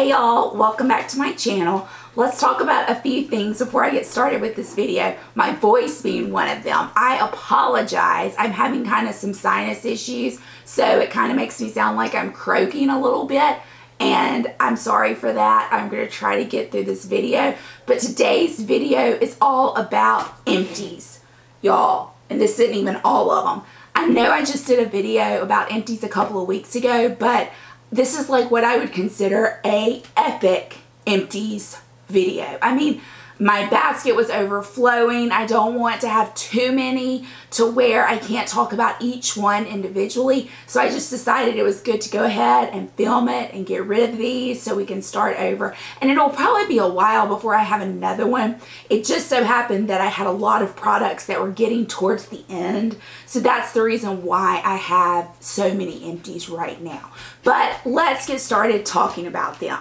Hey y'all, welcome back to my channel. Let's talk about a few things before I get started with this video. My voice being one of them. I apologize. I'm having kind of some sinus issues, so it kind of makes me sound like I'm croaking a little bit, and I'm sorry for that. I'm going to try to get through this video, but today's video is all about empties, y'all, and this isn't even all of them. I know I just did a video about empties a couple of weeks ago, but this is like what I would consider a epic empties video. I mean, my basket was overflowing. I don't want to have too many to where I can't talk about each one individually. So I just decided it was good to go ahead and film it and get rid of these so we can start over. And it'll probably be a while before I have another one. It just so happened that I had a lot of products that were getting towards the end. So that's the reason why I have so many empties right now. But let's get started talking about them.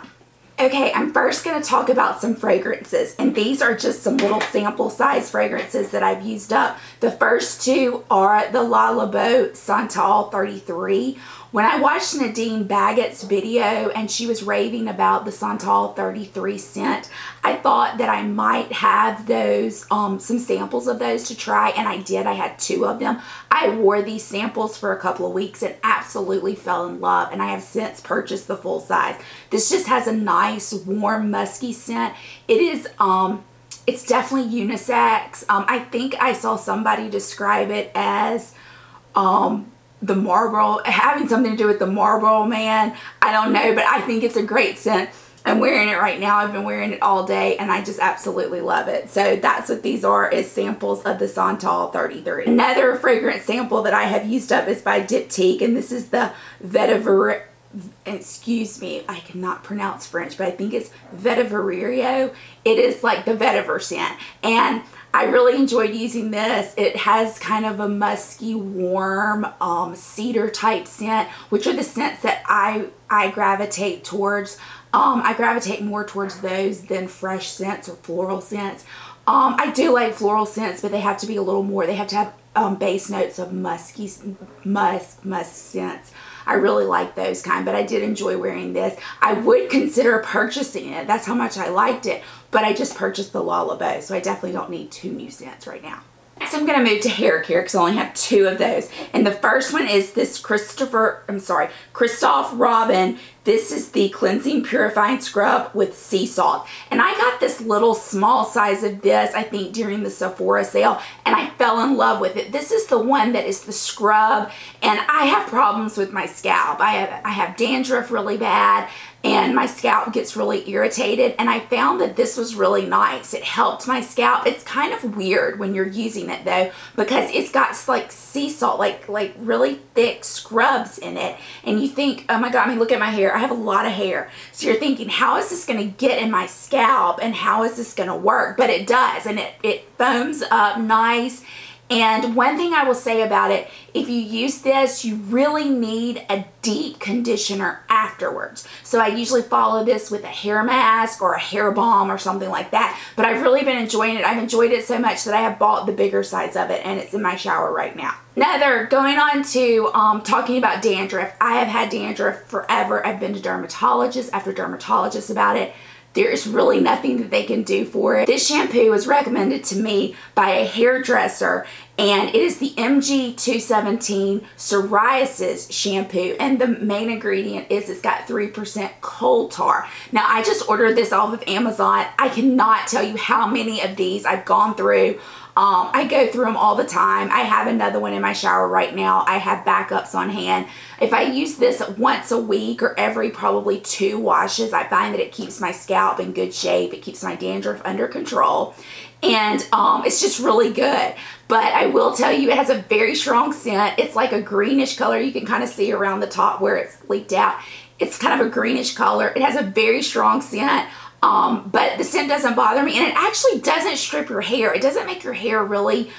Okay, I'm first going to talk about some fragrances, and these are just some little sample size fragrances that I've used up. The first two are the Le Labo Santal 33. When I watched Nadine Baggett's video and she was raving about the Santal 33 scent, I thought that I might have those, some samples of those to try, and I did. I had 2 of them. I wore these samples for a couple of weeks and absolutely fell in love, and I have since purchased the full size. This just has a nice, warm, musky scent. It is, it's definitely unisex. I think I saw somebody describe it as, the Marlboro, having something to do with the Marlboro Man. I don't know, but I think it's a great scent. I'm wearing it right now. I've been wearing it all day, and I just absolutely love it. So that's what these are, is samples of the Santal 33. Another fragrance sample that I have used up is by Diptyque, and this is the Vetiver. Excuse me, I cannot pronounce French, but I think it's Vetiverio. It is like the vetiver scent, and I really enjoyed using this. It has kind of a musky, warm, cedar type scent, which are the scents that I gravitate towards. I gravitate more towards those than fresh scents or floral scents. I do like floral scents, but they have to be a little more. They have to have base notes of musky, musk scents. I really like those kind, but I did enjoy wearing this. I would consider purchasing it. That's how much I liked it, but I just purchased the Le Labo, so I definitely don't need 2 new scents right now. Next, I'm going to move to hair care because I only have 2 of those. And the first one is this Christophe Robin. This is the Cleansing Purifying Scrub with Sea Salt. And I got this little small size of this, I think, during the Sephora sale, and I fell in love with it. This is the one that is the scrub, and I have problems with my scalp. I have dandruff really bad, and my scalp gets really irritated, and I found that this was really nice. It helped my scalp. It's kind of weird when you're using it though, because it's got like sea salt, like really thick scrubs in it, and you think, oh my god, I mean, look at my hair. I have a lot of hair, so you're thinking, how is this going to get in my scalp, and how is this going to work? But it does, and it foams up nice. And one thing I will say about it, if you use this, you really need a deep conditioner afterwards. So I usually follow this with a hair mask or a hair balm or something like that. But I've really been enjoying it. I've enjoyed it so much that I have bought the bigger size of it, and it's in my shower right now. Another, going on to talking about dandruff. I have had dandruff forever. I've been to dermatologist after dermatologist about it. There's really nothing that they can do for it. This shampoo was recommended to me by a hairdresser, and it is the MG217 Psoriasis shampoo, and the main ingredient is it's got 3% coal tar. Now, I just ordered this off of Amazon. I cannot tell you how many of these I've gone through. I go through them all the time. I have another one in my shower right now. I have backups on hand. If I use this once a week or every probably 2 washes, I find that it keeps my scalp in good shape. It keeps my dandruff under control. And it's just really good. But I will tell you, it has a very strong scent. It's like a greenish color. You can kind of see around the top where it's leaked out. It's kind of a greenish color. It has a very strong scent. But the scent doesn't bother me, and it actually doesn't strip your hair. It doesn't make your hair really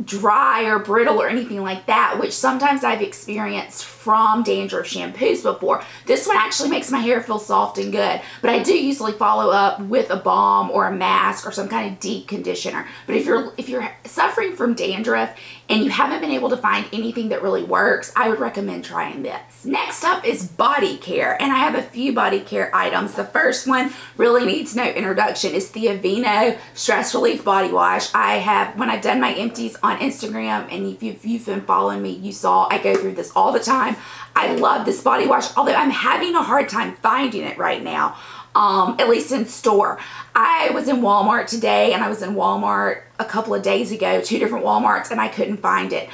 dry or brittle or anything like that, which sometimes I've experienced from dandruff shampoos before. This one actually makes my hair feel soft and good, but I do usually follow up with a balm or a mask or some kind of deep conditioner. But if you're suffering from dandruff and you haven't been able to find anything that really works, I would recommend trying this. Next up is body care, and I have a few body care items. The first one really needs no introduction. It's the Aveeno Stress Relief Body Wash. When I've done my empties on Instagram, and if you've been following me, you saw I go through this all the time. I love this body wash, although I'm having a hard time finding it right now, at least in store. I was in Walmart today, and I was in Walmart a couple of days ago, 2 different Walmarts, and I couldn't find it.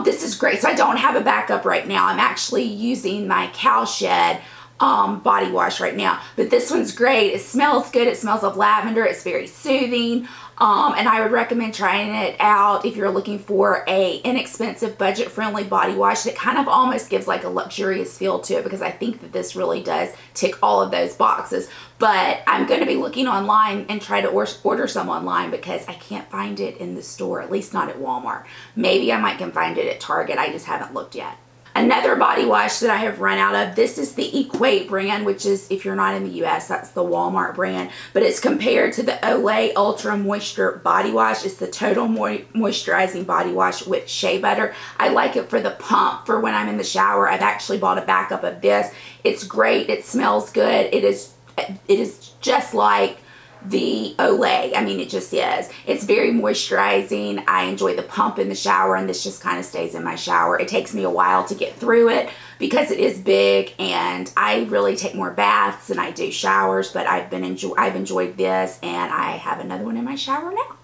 This is great. So I don't have a backup right now. I'm actually using my Cowshed body wash right now, but this one's great. It smells good. It smells of lavender. It's very soothing. And I would recommend trying it out if you're looking for a inexpensive, budget-friendly body wash that kind of almost gives like a luxurious feel to it, because I think that this really does tick all of those boxes. But I'm going to be looking online and try to order some online because I can't find it in the store, at least not at Walmart. Maybe I can find it at Target. I just haven't looked yet. Another body wash that I have run out of, this is the Equate brand, which is, if you're not in the US, that's the Walmart brand, but it's compared to the Olay Ultra Moisture Body Wash. It's the Total Moisturizing Body Wash with shea butter. I like it for the pump for when I'm in the shower. I've actually bought a backup of this. It's great. It smells good. It is just like the Olay. I mean, it just is. It's very moisturizing. I enjoy the pump in the shower, and this just kind of stays in my shower. It takes me a while to get through it because it is big, and I really take more baths than I do showers, but I've enjoyed this, and I have another one in my shower now.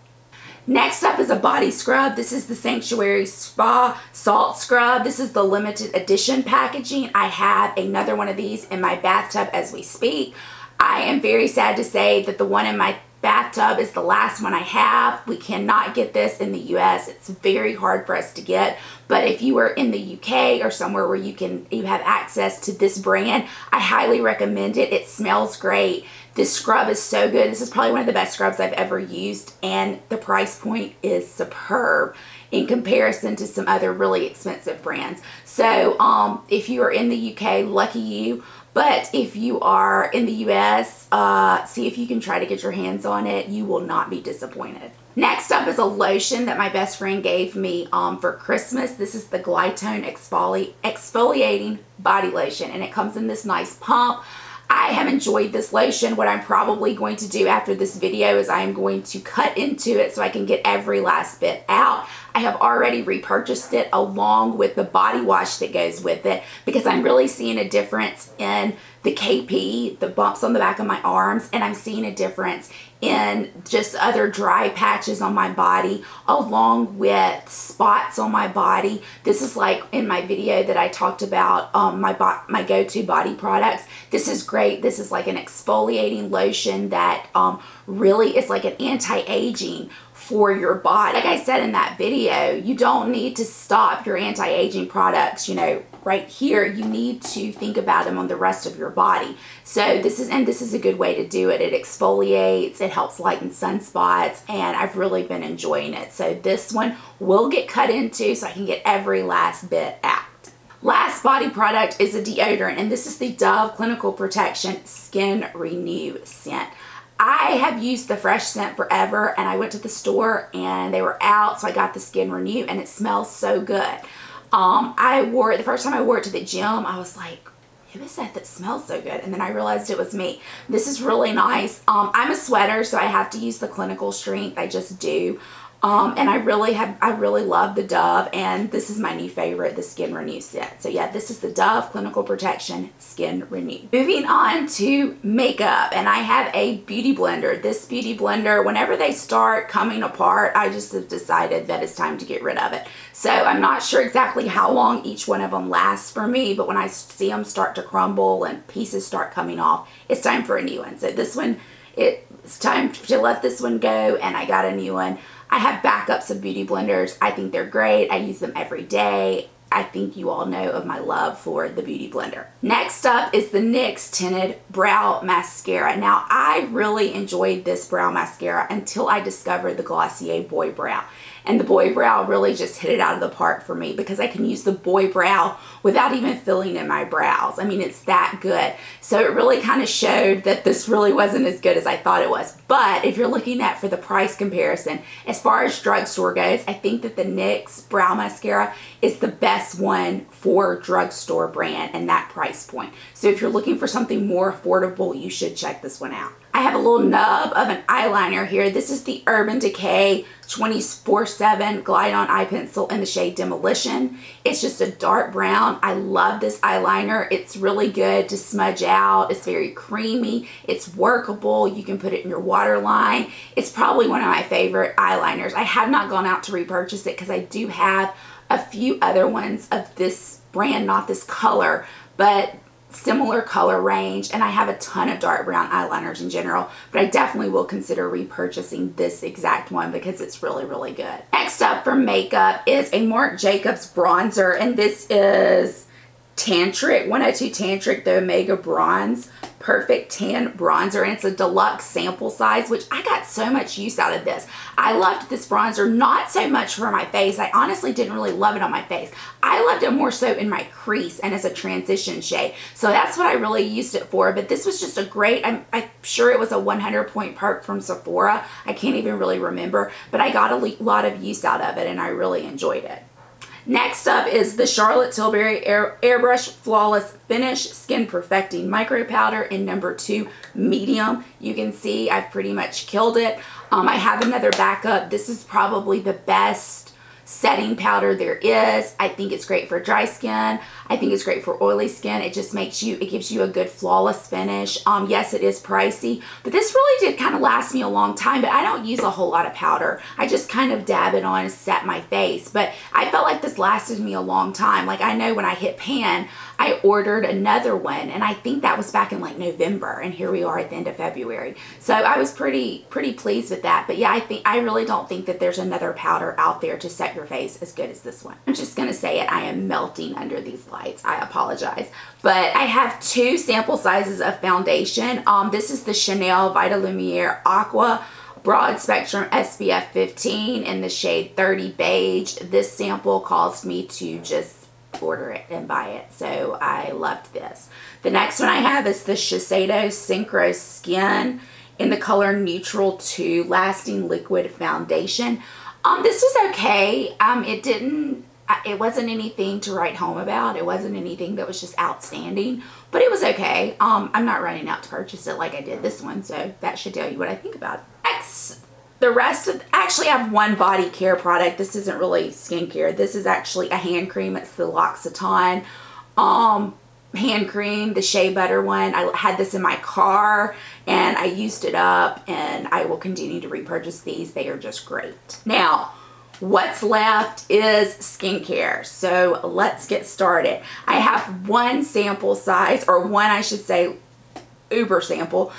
Next up is a body scrub. This is the Sanctuary Spa Salt Scrub. This is the limited edition packaging. I have another one of these in my bathtub as we speak. I am very sad to say that the one in my bathtub is the last one I have. We cannot get this in the US. It's very hard for us to get. But if you are in the UK or somewhere where you have access to this brand, I highly recommend it. It smells great. This scrub is so good. This is probably one of the best scrubs I've ever used, and the price point is superb in comparison to some other really expensive brands. So if you are in the UK, lucky you. But if you are in the US, see if you can try to get your hands on it. You will not be disappointed. Next up is a lotion that my best friend gave me for Christmas. This is the Glytone Exfoliating Body Lotion, and it comes in this nice pump. I have enjoyed this lotion. What I'm probably going to do after this video is I am going to cut into it so I can get every last bit out. I have already repurchased it along with the body wash that goes with it because I'm really seeing a difference in the KP, the bumps on the back of my arms, and I'm seeing a difference in just other dry patches on my body along with spots on my body. This is like in my video that I talked about my go-to body products. This is great. This is like an exfoliating lotion that really is like an anti-aging for your body. Like I said in that video, you don't need to stop your anti-aging products, you know, right here. You need to think about them on the rest of your body. So this is a good way to do it. It exfoliates, it helps lighten sunspots, and I've really been enjoying it. So this one will get cut into so I can get every last bit out. Last body product is a deodorant, and this is the Dove Clinical Protection Skin Renew scent. I have used the fresh scent forever, and I went to the store and they were out, so I got the Skin Renew, and it smells so good. I wore it, the first time I wore it to the gym, I was like, who is that smells so good? And then I realized it was me. This is really nice. I'm a sweater, so I have to use the clinical strength. I just do. And I really love the Dove, and this is my new favorite, the Skin Renew set. So yeah, this is the Dove Clinical Protection Skin Renew. Moving on to makeup, and I have a beauty blender. This beauty blender, whenever they start coming apart, I just have decided that it's time to get rid of it. So I'm not sure exactly how long each one of them lasts for me, but when I see them start to crumble and pieces start coming off, it's time for a new one. So this one, it's time to let this one go, and I got a new one. I have backups of beauty blenders. I think they're great. I use them every day. I think you all know of my love for the beauty blender. Next up is the NYX Tinted Brow Mascara. Now, I really enjoyed this brow mascara until I discovered the Glossier Boy Brow. and the Boy Brow really just hit it out of the park for me because I can use the Boy Brow without even filling in my brows. I mean, it's that good. So it really kind of showed that this really wasn't as good as I thought it was. But if you're looking at for the price comparison, as far as drugstore goes, I think that the NYX Brow Mascara is the best one for drugstore brand and that price point. So if you're looking for something more affordable, you should check this one out. I have a little nub of an eyeliner here. This is the Urban Decay 24/7 Glide On Eye Pencil in the shade Demolition. It's just a dark brown. I love this eyeliner. It's really good to smudge out. It's very creamy. It's workable. You can put it in your waterline. It's probably one of my favorite eyeliners. I have not gone out to repurchase it because I do have a few other ones of this brand, not this color, but similar color range, and I have a ton of dark brown eyeliners in general, but I definitely will consider repurchasing this exact one because it's really, really good. Next up for makeup is a Marc Jacobs bronzer, and this is Tantric, 102 Tantric, the Omega Bronze Perfect Tan Bronzer, and it's a deluxe sample size, which I got so much use out of this. I loved this bronzer, not so much for my face. I honestly didn't really love it on my face. I loved it more so in my crease and as a transition shade. So that's what I really used it for, but this was just a great, I'm sure it was a 100-point perk from Sephora. I can't even really remember, but I got a lot of use out of it and I really enjoyed it. Next up is the Charlotte Tilbury Airbrush Flawless Finish Skin Perfecting Micro Powder in number 2 medium. You can see I've pretty much killed it. I have another backup. This is probably the best setting powder there is. I think it's great for dry skin. I think it's great for oily skin. It just makes you, it gives you a good flawless finish. Yes, it is pricey, but this really did kind of last me a long time, but I don't use a whole lot of powder. I just kind of dab it on and set my face, but I felt like this lasted me a long time. Like I know when I hit pan, I ordered another one, and I think that was back in like November, and here we are at the end of February. So I was pretty pleased with that. But yeah, I really don't think that there's another powder out there to set your face as good as this one. I'm just gonna say it, I am melting under these lights. I apologize. But I have 2 sample sizes of foundation. This is the Chanel Vita Lumiere Aqua Broad Spectrum SPF 15 in the shade 30 Beige. This sample caused me to just order it and buy it, so I loved this. The next one I have is the Shiseido Synchro Skin in the color Neutral 2 Lasting Liquid Foundation. This was okay. It wasn't anything to write home about. It wasn't anything that was just outstanding, but it was okay. I'm not running out to purchase it like I did this one, so that should tell you what I think about it. Next, the rest of, actually I have one body care product. This isn't really skincare. This is actually a hand cream. It's the L'Occitane hand cream, the Shea Butter one. I had this in my car and I used it up, and I will continue to repurchase these. They are just great. Now, what's left is skincare. So let's get started. I have one sample size, or one, I should say, uber sample.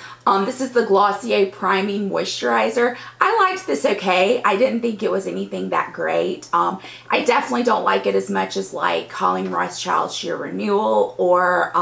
This is the Glossier Priming Moisturizer. I liked this okay. I didn't think it was anything that great. I definitely don't like it as much as like Colleen Rothschild Sheer Renewal, or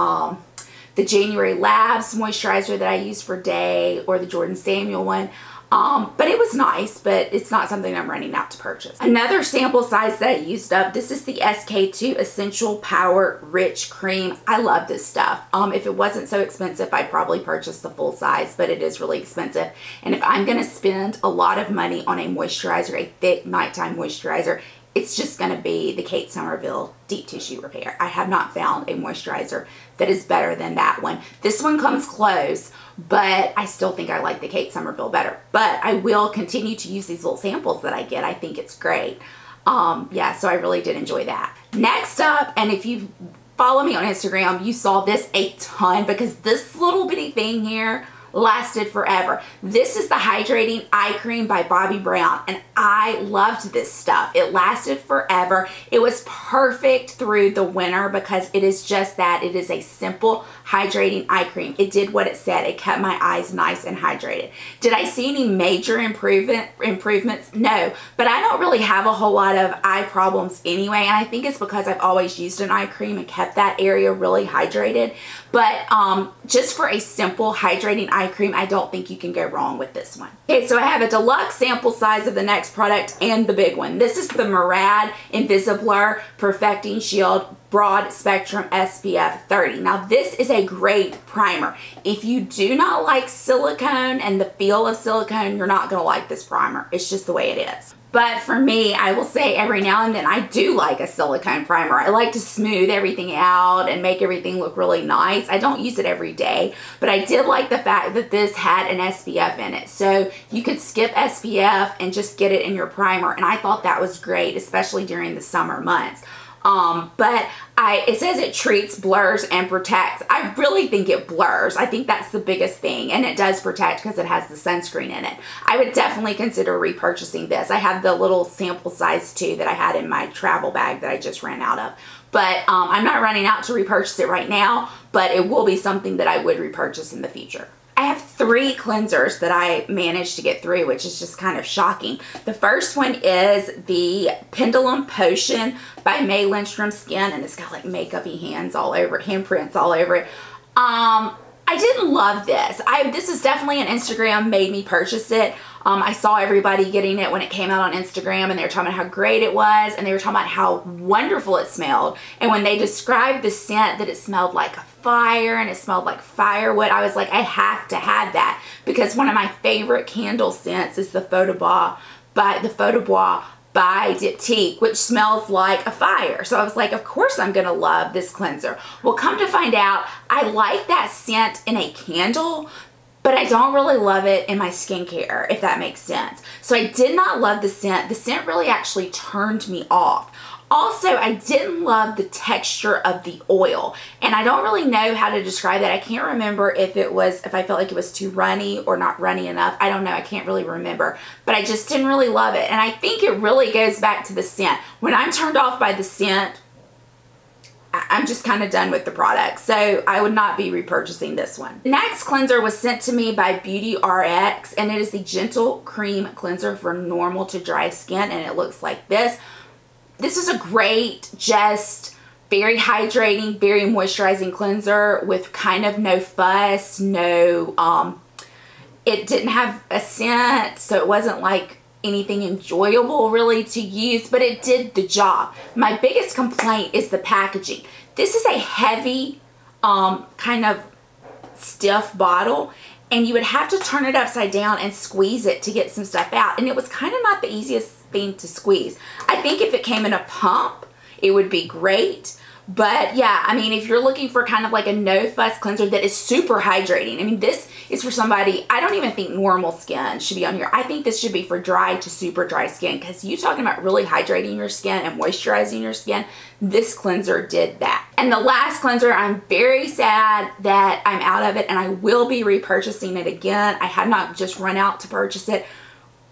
the January Labs moisturizer that I use for day, or the Jordan Samuel one. But it was nice, but it's not something I'm running out to purchase. Another sample size that I used up, this is the SK-II Essential Power Rich Cream. I love this stuff. If it wasn't so expensive, I'd probably purchase the full size, but it is really expensive. And if I'm gonna spend a lot of money on a moisturizer, a thick nighttime moisturizer, it's just going to be the Kate Somerville Deep Tissue Repair. I have not found a moisturizer that is better than that one. This one comes close, but I still think I like the Kate Somerville better. But I will continue to use these little samples that I get. I think it's great. Yeah, so I really did enjoy that. Next up, and if you follow me on Instagram, you saw this a ton, because this little bitty thing here lasted forever. This is the Hydrating Eye Cream by Bobbi Brown, and I loved this stuff. It lasted forever. It was perfect through the winter because it is just that. It is a simple hydrating eye cream. It did what it said. It kept my eyes nice and hydrated. Did I see any major improvements? No, but I don't really have a whole lot of eye problems anyway, and I think it's because I've always used an eye cream and kept that area really hydrated. But just for a simple hydrating eye eye cream, I don't think you can go wrong with this one. Okay, so I have a deluxe sample size of the next product and the big one. This is the Murad Invisiblur Perfecting Shield Broad Spectrum SPF 30. Now this is a great primer. If you do not like silicone and the feel of silicone, you're not going to like this primer. It's just the way it is. But for me, I will say every now and then I do like a silicone primer. I like to smooth everything out and make everything look really nice. I don't use it every day, but I did like the fact that this had an SPF in it. So you could skip SPF and just get it in your primer. And I thought that was great, especially during the summer months. But it says it treats, blurs, and protects. I really think it blurs. I think that's the biggest thing. And it does protect because it has the sunscreen in it. I would definitely consider repurchasing this. I have the little sample size too that I had in my travel bag that I just ran out of. But I'm not running out to repurchase it right now, but it will be something that I would repurchase in the future. I have 3 cleansers that I managed to get through, which is just kind of shocking. The first one is the Pendulum Potion by May Lindstrom Skin, and it's got like makeup-y hands all over it, handprints all over it. I didn't love this. This is definitely an Instagram made me purchase it. I saw everybody getting it when it came out on Instagram, and they were talking about how great it was, and they were talking about how wonderful it smelled. And when they described the scent, that it smelled like a fire and it smelled like firewood, I was like, I have to have that, because one of my favorite candle scents is the Feu de Bois by Diptyque, which smells like a fire. So I was like, of course I'm gonna love this cleanser. Well, come to find out, I like that scent in a candle, but I don't really love it in my skincare, if that makes sense. So I did not love the scent. The scent really actually turned me off. Also, I didn't love the texture of the oil, and I don't really know how to describe that. I can't remember if I felt like it was too runny or not runny enough. I don't know. I can't really remember, but I just didn't really love it. And I think it really goes back to the scent. When I'm turned off by the scent, I'm just kind of done with the product. So I would not be repurchasing this one. The next cleanser was sent to me by Beauty RX, and it is the Gentle Cream Cleanser for normal to dry skin, and it looks like this. This is a great, just very hydrating, very moisturizing cleanser with kind of no fuss, no, it didn't have a scent, so it wasn't like anything enjoyable really to use, but it did the job. My biggest complaint is the packaging. This is a heavy, kind of stiff bottle, and you would have to turn it upside down and squeeze it to get some stuff out, and it was kind of not the easiest thing to squeeze. I think if it came in a pump, it would be great. But yeah, I mean, if you're looking for kind of like a no fuss cleanser that is super hydrating, I mean, this is for somebody, I don't even think normal skin should be on here. I think this should be for dry to super dry skin, because you talking about really hydrating your skin and moisturizing your skin, this cleanser did that. And the last cleanser, I'm very sad that I'm out of it, and I will be repurchasing it again. I had not just run out to purchase it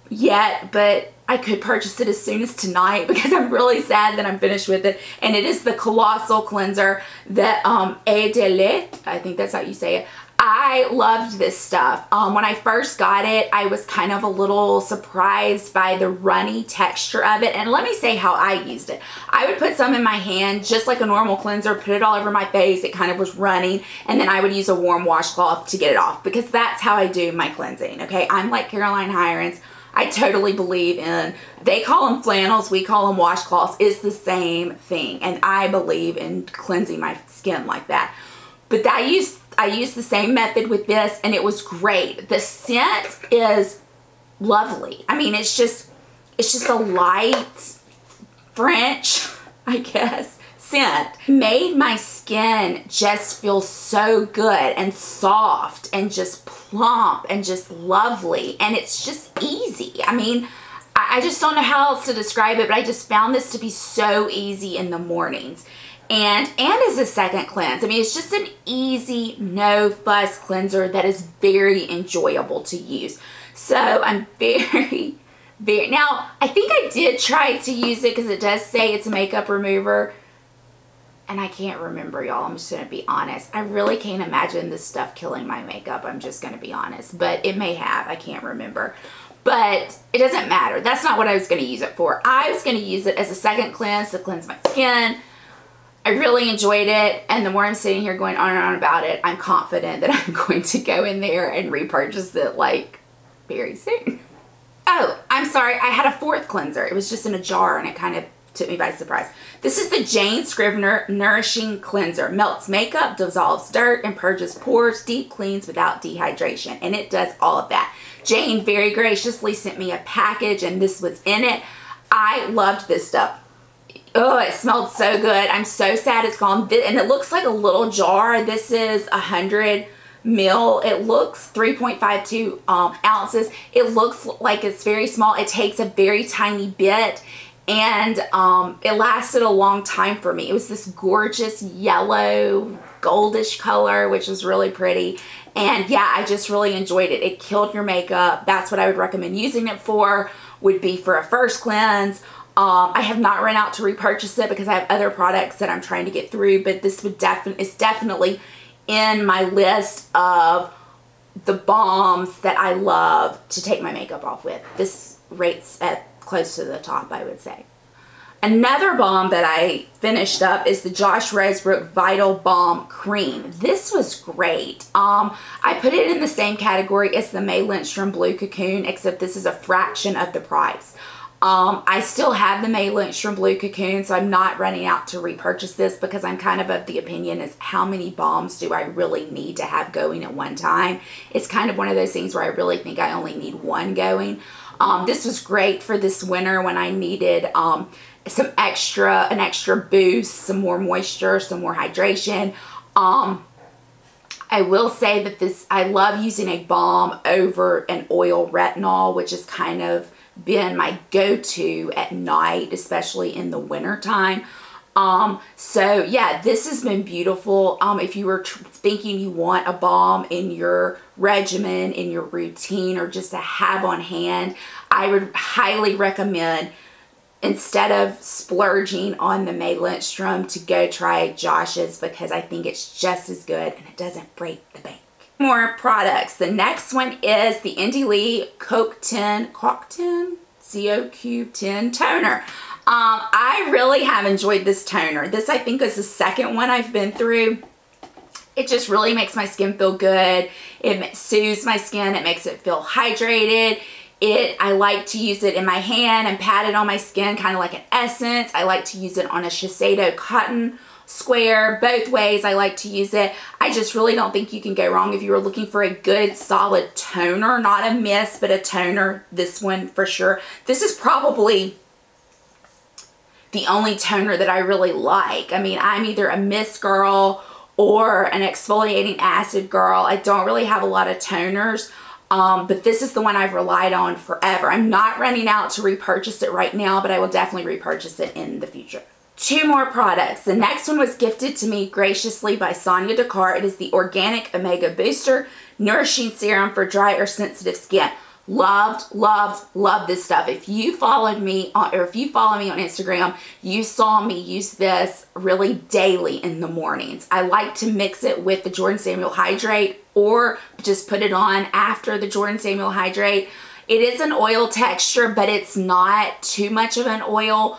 yet, but I could purchase it as soon as tonight, because I'm really sad that I'm finished with it. And it is the Colossal Cleanser, the Eau de Lait. I think that's how you say it. I loved this stuff. When I first got it, I was kind of a little surprised by the runny texture of it. And let me say how I used it. I would put some in my hand, just like a normal cleanser, put it all over my face. It kind of was running. And then I would use a warm washcloth to get it off, because that's how I do my cleansing, okay? I'm like Caroline Hirons. I totally believe in, they call them flannels, we call them washcloths. It's the same thing. And I believe in cleansing my skin like that. But I used the same method with this, and it was great. The scent is lovely. I mean, it's just a light French, I guess, scent. Made my skin just feel so good and soft and just plump and just lovely, and it's just easy. I mean, I just don't know how else to describe it, but I just found this to be so easy in the mornings. And as a second cleanse, I mean, it's just an easy, no fuss cleanser that is very enjoyable to use. So I'm very, now I think I did try to use it, because it does say it's a makeup remover, and I can't remember, y'all. I'm just gonna be honest. I really can't imagine this stuff killing my makeup. I'm just gonna be honest, but it may have, I can't remember. But it doesn't matter. That's not what I was gonna use it for. I was gonna use it as a second cleanse to cleanse my skin. I really enjoyed it, and the more I'm sitting here going on and on about it, I'm confident that I'm going to go in there and repurchase it like very soon. Oh, I'm sorry, I had a fourth cleanser. It was just in a jar and it kind of took me by surprise. This is the Jane Scrivener Nourishing Cleanser. Melts makeup, dissolves dirt, and purges pores, deep cleans without dehydration. And it does all of that. Jane very graciously sent me a package and this was in it. I loved this stuff. Oh, it smelled so good. I'm so sad it's gone. And it looks like a little jar. This is 100 ml. It looks 3.52 ounces. It looks like it's very small. It takes a very tiny bit, and it lasted a long time for me. It was this gorgeous yellow goldish color, which was really pretty. And yeah, I just really enjoyed it. It killed your makeup. That's what I would recommend using it for, would be for a first cleanse. I have not run out to repurchase it because I have other products that I'm trying to get through, but this would is definitely in my list of the balms that I love to take my makeup off with. This rates at close to the top, I would say. Another balm that I finished up is the Josh Rosebrook Vital Balm Cream. This was great. I put it in the same category as the May Lindstrom Blue Cocoon, except this is a fraction of the price. I still have the May Lindstrom Blue Cocoon, so I'm not running out to repurchase this because I'm kind of the opinion is how many balms do I really need to have going at one time? It's kind of one of those things where I really think I only need one going. This was great for this winter when I needed an extra boost, some more moisture, some more hydration. I will say that I love using a balm over an oil retinol, which is kind of been my go-to at night, especially in the winter time. So yeah, this has been beautiful. If you were thinking you want a balm in your regimen, in your routine, or just to have on hand, I would highly recommend, instead of splurging on the May Lindstrom, to go try Josh's, because I think it's just as good and it doesn't break the bank. More products. The next one is the Indie Lee CoQ10 CoQ10 toner. I really have enjoyed this toner. This, I think, is the second one I've been through. It just really makes my skin feel good. It soothes my skin. It makes it feel hydrated. I like to use it in my hand and pat it on my skin, kind of like an essence. I like to use it on a Shiseido cotton square. Both ways I like to use it. I just really don't think you can go wrong if you were looking for a good solid toner, not a mist, but a toner. This one for sure. This is probably the only toner that I really like. I mean, I'm either a mist girl or an exfoliating acid girl. I don't really have a lot of toners. But this is the one I've relied on forever. I'm not running out to repurchase it right now, but I will definitely repurchase it in the future. Two more products. The next one was gifted to me graciously by Sonia Dakar. It is the Organic Omega Booster Nourishing Serum for Dry or Sensitive Skin. Loved this stuff. If you followed me or if you follow me on Instagram, you saw me use this really daily in the mornings. I like to mix it with the Jordan Samuel Hydrate or just put it on after the Jordan Samuel Hydrate. It is an oil texture, but it's not too much of an oil.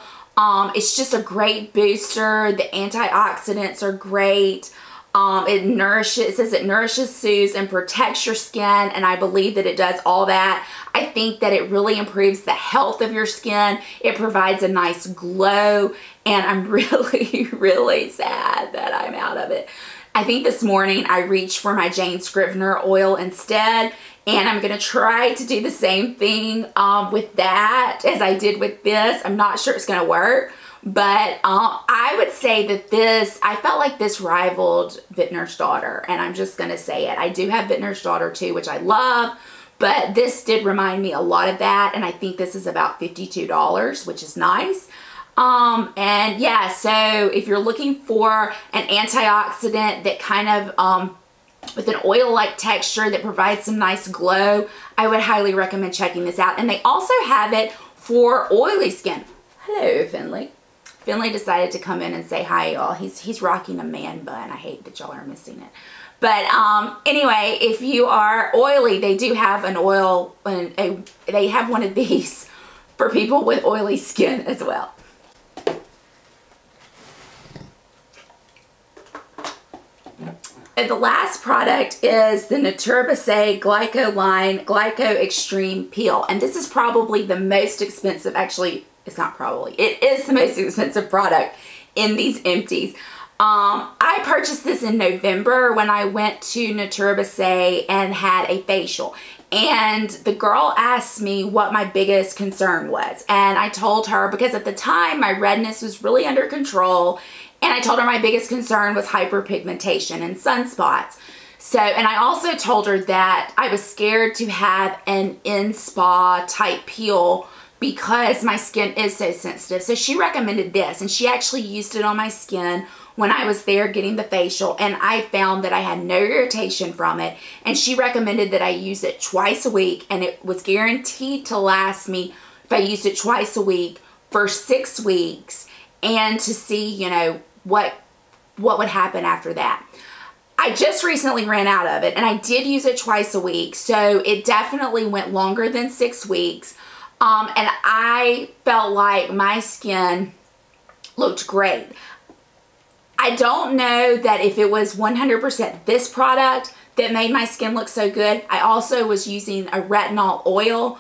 It's just a great booster. The antioxidants are great. It says it nourishes, soothes, and protects your skin, and I believe that it does all that. I think that it really improves the health of your skin. It provides a nice glow, and I'm really sad that I'm out of it. I think this morning I reached for my Jane Scrivener oil instead, and I'm going to try to do the same thing with that as I did with this. I'm not sure it's going to work. But I would say that I felt like this rivaled Vintner's Daughter, and I'm just going to say it. I do have Vintner's Daughter too, which I love, but this did remind me a lot of that, and I think this is about $52, which is nice. And yeah, so if you're looking for an antioxidant that kind of, with an oil-like texture that provides some nice glow, I would highly recommend checking this out. And they also have it for oily skin. Hello, Finley. Finley decided to come in and say hi, y'all. He's rocking a man bun. I hate that y'all are missing it. But anyway, if you are oily, they do have an oil, they have one of these for people with oily skin as well. And the last product is the Naturbase Glycoline Glyco Extreme Peel. And this is probably the most expensive, actually, it's not probably, it is the most expensive product in these Empties. I purchased this in November when I went to Naturbase and had a facial. And the girl asked me what my biggest concern was. And I told her, because at the time my redness was really under control, and I told her my biggest concern was hyperpigmentation and sunspots. So, and I also told her that I was scared to have an in-spa type peel because my skin is so sensitive. So she recommended this, and she actually used it on my skin when I was there getting the facial, and I found that I had no irritation from it. And she recommended that I use it twice a week, and it was guaranteed to last me, if I used it twice a week, for 6 weeks, and to see, you know, what would happen after that. I just recently ran out of it, and I did use it twice a week, so it definitely went longer than 6 weeks. And I felt like my skin looked great. I don't know that if it was 100% this product that made my skin look so good. I also was using a retinol oil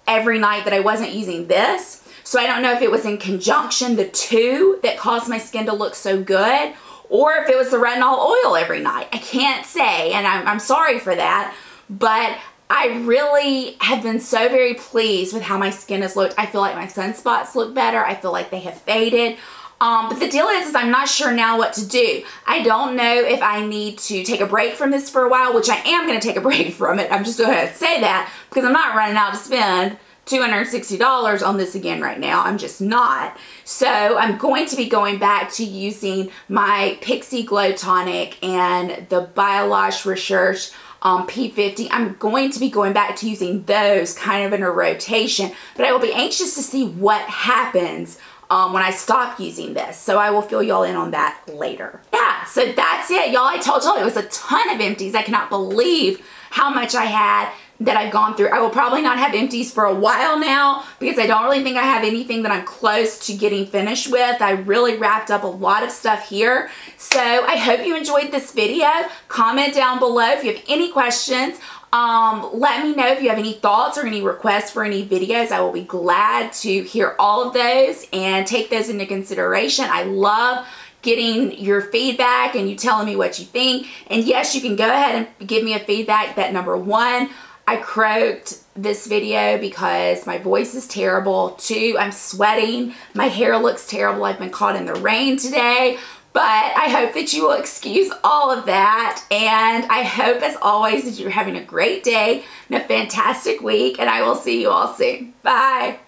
every night that I wasn't using this. So I don't know if it was in conjunction, the two, that caused my skin to look so good, or if it was the retinol oil every night. I can't say, and I'm sorry for that, but I really have been so very pleased with how my skin has looked. I feel like my sunspots look better. I feel like they have faded. But the deal is I'm not sure now what to do. I don't know if I need to take a break from this for a while, which I am going to take a break from it. I'm just going to say that because I'm not running out to spend $260 on this again right now. I'm just not. So I'm going to be going back to using my Pixie Glow Tonic and the Biolage Research P50. I'm going to be going back to using those kind of in a rotation, but I will be anxious to see what happens when I stop using this. So I will fill y'all in on that later. Yeah, so that's it, y'all. I told y'all it was a ton of Empties. I cannot believe how much I had that I've gone through. I will probably not have Empties for a while now because I don't really think I have anything that I'm close to getting finished with. I really wrapped up a lot of stuff here. So I hope you enjoyed this video. Comment down below if you have any questions. Let me know if you have any thoughts or any requests for any videos. I will be glad to hear all of those and take those into consideration. I love getting your feedback and you telling me what you think. And yes, you can go ahead and give me a feedback that number one, I croaked this video because my voice is terrible. 2, I'm sweating. My hair looks terrible. I've been caught in the rain today. But I hope that you will excuse all of that. And I hope, as always, that you're having a great day and a fantastic week. And I will see you all soon. Bye.